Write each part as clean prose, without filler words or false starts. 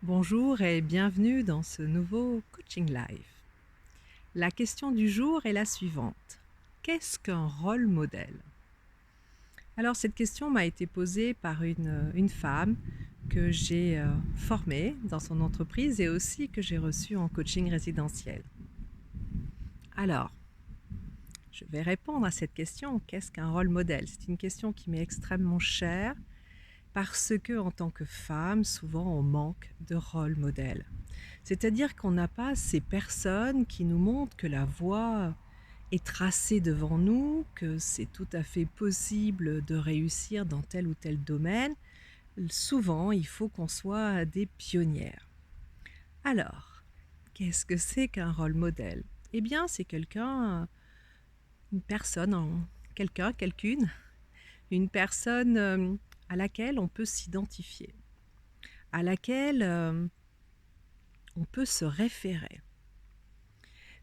Bonjour et bienvenue dans ce nouveau coaching live. La question du jour est la suivante. Qu'est-ce qu'un rôle modèle? Alors cette question m'a été posée par une femme que j'ai formée dans son entreprise et aussi que j'ai reçue en coaching résidentiel. Alors, je vais répondre à cette question. Qu'est-ce qu'un rôle modèle? C'est une question qui m'est extrêmement chère parce que en tant que femme, souvent on manque de rôle modèle. C'est-à-dire qu'on n'a pas ces personnes qui nous montrent que la voie est tracée devant nous, que c'est tout à fait possible de réussir dans tel ou tel domaine. Souvent, il faut qu'on soit des pionnières. Alors, qu'est-ce que c'est qu'un rôle modèle? Eh bien, c'est quelqu'un, une personne, quelqu'une, une personne à laquelle on peut s'identifier, à laquelle on peut se référer.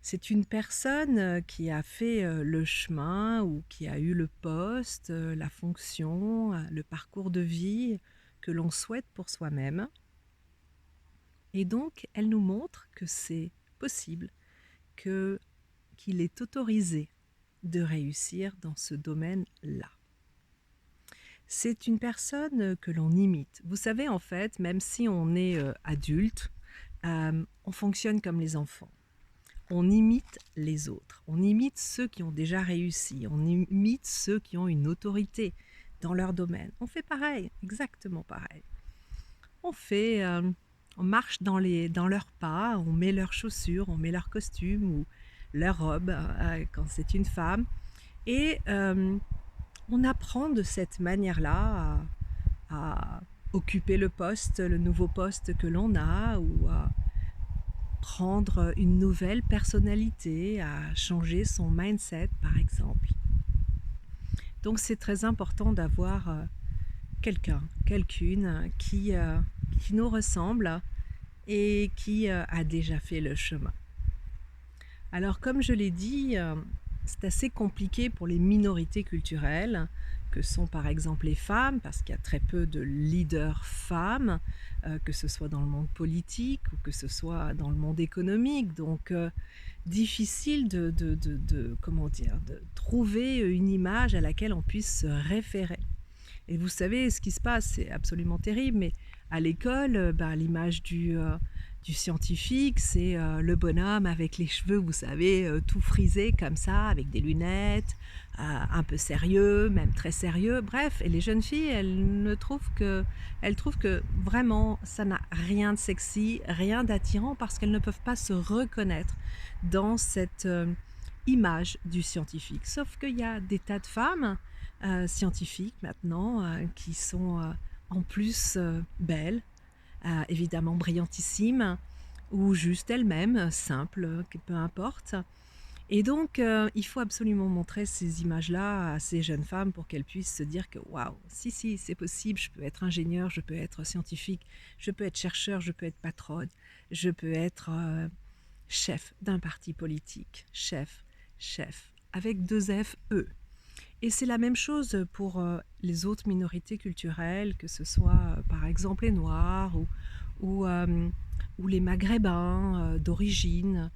C'est une personne, qui a fait, le chemin ou qui a eu le poste, la fonction, le parcours de vie que l'on souhaite pour soi-même et donc elle nous montre que c'est possible, que qu'il est autorisé de réussir dans ce domaine-là. C'est une personne, que l'on imite. Vous savez, en fait, même si on est, adulte, on fonctionne comme les enfants. On imite les autres, on imite ceux qui ont déjà réussi, on imite ceux qui ont une autorité dans leur domaine. On fait pareil, exactement pareil. On fait, on marche dans leurs pas, on met leurs chaussures, on met leurs costumes ou leur robe quand c'est une femme et on apprend de cette manière-là à occuper le nouveau poste que l'on a ou à prendre une nouvelle personnalité, à changer son mindset par exemple. Donc c'est très important d'avoir quelqu'un, quelqu'une qui nous ressemble et qui a déjà fait le chemin. Alors comme je l'ai dit, c'est assez compliqué pour les minorités culturelles, que sont par exemple les femmes, parce qu'il y a très peu de leaders femmes, que ce soit dans le monde politique ou que ce soit dans le monde économique. Donc difficile de comment dire? De trouver une image à laquelle on puisse se référer. Et vous savez, ce qui se passe, c'est absolument terrible, mais à l'école, l'image du scientifique, c'est le bonhomme avec les cheveux, vous savez, tout frisés comme ça, avec des lunettes, un peu sérieux, même très sérieux. Bref, et les jeunes filles, elles trouvent que vraiment, ça n'a rien de sexy, rien d'attirant, parce qu'elles ne peuvent pas se reconnaître dans cette image du scientifique. Sauf qu'il y a des tas de femmes scientifiques maintenant qui sont en plus belles, évidemment brillantissimes, ou juste elles-mêmes, simples, que peu importe. Et donc, il faut absolument montrer ces images-là à ces jeunes femmes pour qu'elles puissent se dire que waouh, si, si, c'est possible, je peux être ingénieur, je peux être scientifique, je peux être chercheur, je peux être patronne, je peux être chef d'un parti politique, chef, avec deux F, E. Et c'est la même chose pour les autres minorités culturelles, que ce soit par exemple les Noirs ou, euh, ou les Maghrébins d'origine.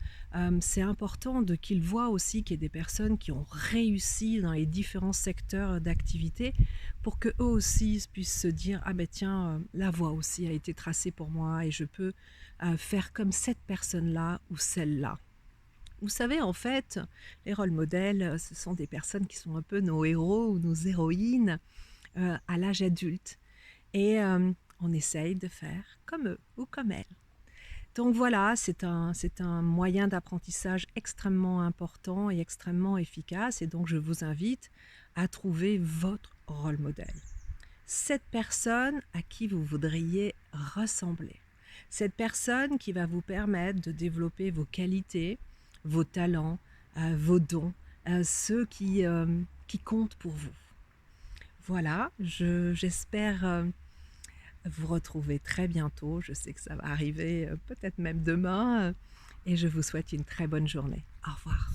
C'est important qu'ils voient aussi qu'il y a des personnes qui ont réussi dans les différents secteurs d'activité pour qu'eux aussi puissent se dire ah ben tiens, la voie aussi a été tracée pour moi et je peux faire comme cette personne-là ou celle-là. Vous savez, en fait, les rôles modèles, ce sont des personnes qui sont un peu nos héros ou nos héroïnes à l'âge adulte. Et on essaye de faire comme eux ou comme elles. Donc voilà, c'est un moyen d'apprentissage extrêmement important et extrêmement efficace. Et donc je vous invite à trouver votre rôle modèle. Cette personne à qui vous voudriez ressembler. Cette personne qui va vous permettre de développer vos qualités, vos talents, vos dons, ceux qui comptent pour vous. Voilà, j'espère vous retrouver très bientôt. Je sais que ça va arriver peut-être même demain et je vous souhaite une très bonne journée. Au revoir.